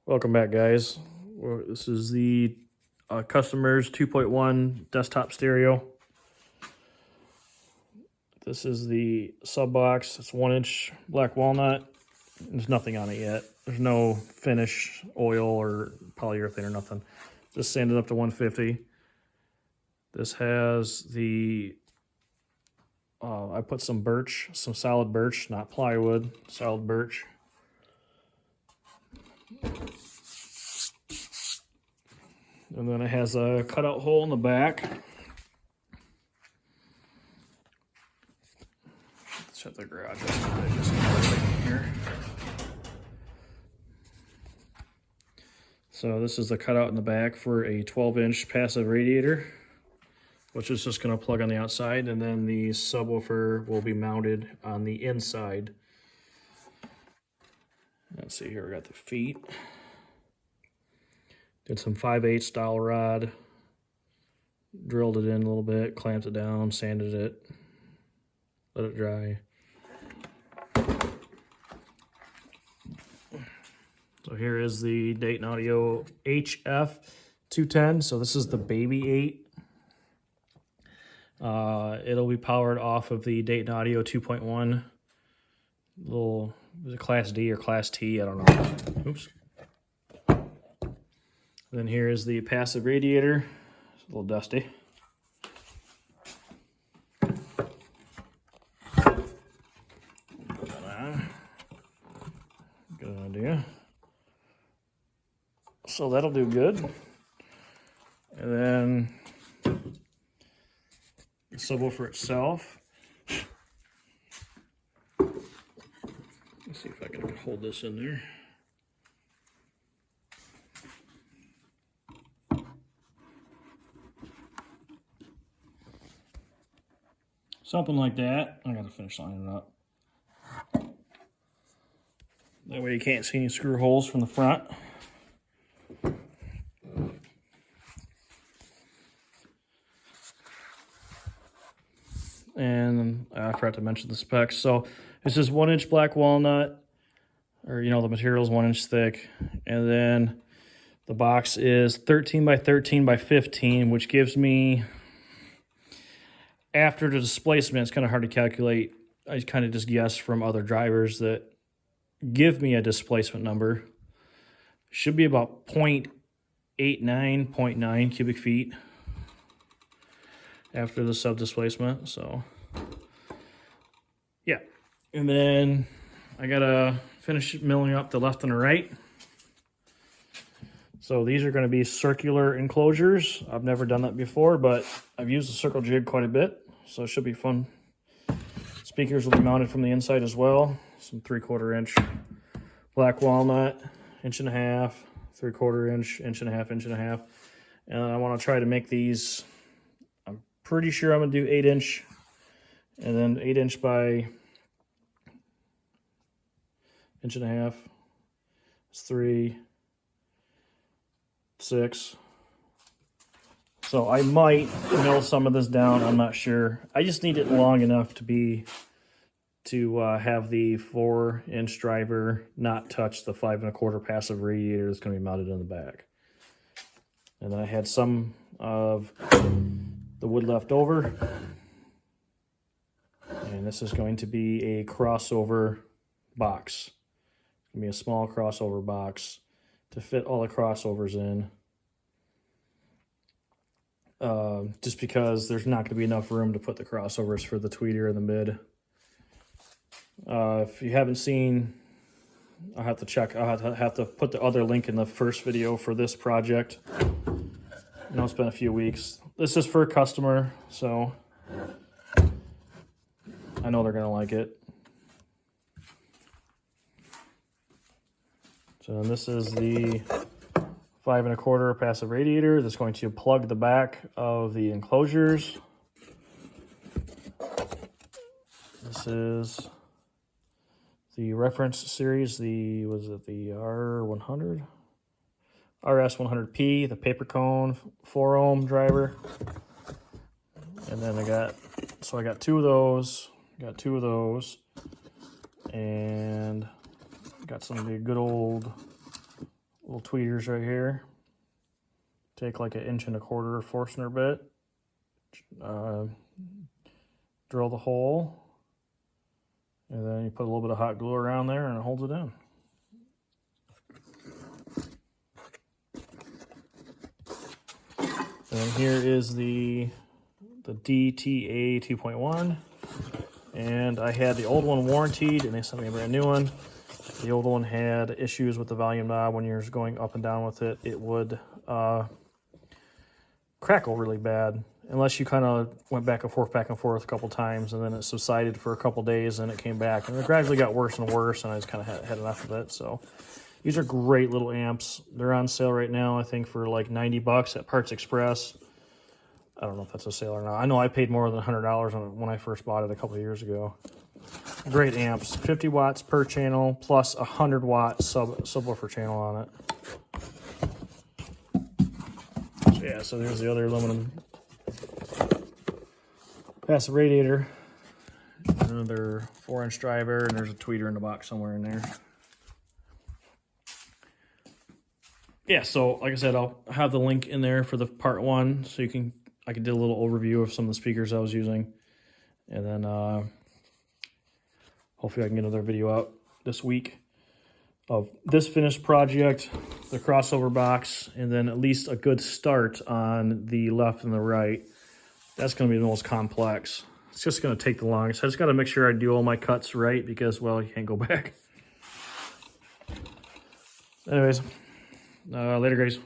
Welcome back, guys. This is the customer's 2.1 desktop stereo. This is the sub box. It's 1-inch black walnut. There's nothing on it yet. There's no finish, oil, or polyurethane or nothing. Just sanded up to 150. This has the I put some birch, some solid birch, not plywood, solid birch. And then it has a cutout hole in the back. Let's shut the garage off. Here. So this is the cutout in the back for a 12-inch passive radiator, which is just going to plug on the outside, and then the subwoofer will be mounted on the inside. Let's see here, we got the feet. Did some 5/8 dowel rod, drilled it in a little bit, clamped it down, sanded it, let it dry. So here is the Dayton Audio HF210. So this is the baby 8. It'll be powered off of the Dayton Audio 2.1. Little, was it Class D or Class T? I don't know. Oops. Then here is the passive radiator. It's a little dusty. Good idea. So that'll do good. And then the subwoofer itself. Let's see if I can hold this in there. Something like that. I gotta finish lining it up. That way you can't see any screw holes from the front. And I forgot to mention the specs. So this is 1-inch black walnut, or the material is 1 inch thick. And then the box is 13 by 13 by 15, which gives me, after the displacement, it's kind of hard to calculate. I kind of just guess from other drivers that give me a displacement number. Should be about 0.89, 0.9 cubic feet after the sub displacement. So yeah, and then I gotta finish milling up the left and the right. So these are going to be circular enclosures. I've never done that before, but I've used the circle jig quite a bit, so it should be fun. Speakers will be mounted from the inside as well. Some 3/4 inch black walnut, 1.5 inch, 3/4 inch, 1.5 inch, 1.5 inch. And I want to try to make these, I'm pretty sure I'm going to do 8-inch, and then 8-inch by 1.5 inch. It's 3, 6. So I might mill some of this down, I'm not sure. I just need it long enough to have the 4-inch driver not touch the 5 1/4 passive radiator that's going to be mounted in the back. And then I had some of the wood left over. And this is going to be a crossover box. It's going to be a small crossover box to fit all the crossovers in. Just because there's not going to be enough room to put the crossovers for the tweeter and the mid. If you haven't seen, I'll have to check. I'll have to put the other link in the first video for this project. It's been a few weeks. This is for a customer, so I know they're going to like it. So this is the 5 1/4 passive radiator that's going to plug the back of the enclosures. This is the reference series, the R100? RS100P, the paper cone 4 ohm driver. And then I got 2 of those, and got some of the good old little tweeters right here. Take like 1.25 inch Forstner bit, drill the hole, and then you put a little bit of hot glue around there and it holds it in. And then here is the DTA 2.1, and I had the old one warranted and they sent me a brand new one. The old one had issues with the volume knob. When you're going up and down with it, it would crackle really bad, unless you kind of went back and forth a couple times, and then it subsided for a couple days and it came back, and it gradually got worse and worse, and I just kind of had enough of it. So these are great little amps. They're on sale right now, I think for like 90 bucks at Parts Express. I don't know if that's a sale or not. I know I paid more than $100 on it when I first bought it a couple of years ago. Great amps, 50 watts per channel plus a 100 watt subwoofer channel on it. So yeah, so there's the other aluminum passive radiator, another 4-inch driver, and there's a tweeter in the box somewhere in there. Yeah, so like I said, I'll have the link in there for the part 1, so I can do a little overview of some of the speakers I was using, and then hopefully I can get another video out this week of this finished project, the crossover box, and then at least a good start on the left and the right. That's going to be the most complex. It's just going to take the longest. I just got to make sure I do all my cuts right because, well, you can't go back. Anyways, later, guys.